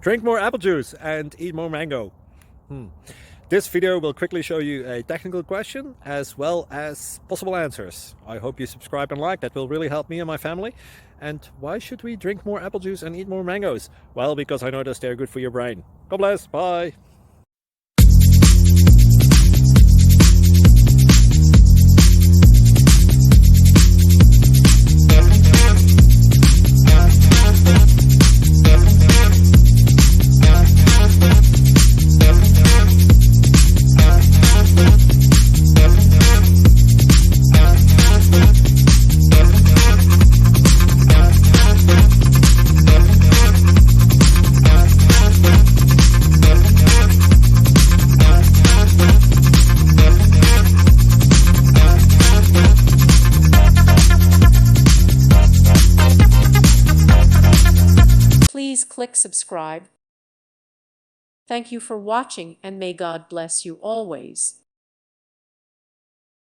Drink more apple juice and eat more mango. This video will quickly show you a technical question as well as possible answers. I hope you subscribe and like, that will really help me and my family. And why should we drink more apple juice and eat more mangoes? Well, because I noticed they're good for your brain. God bless, bye. Please click subscribe. Thank you for watching, and may God bless you always.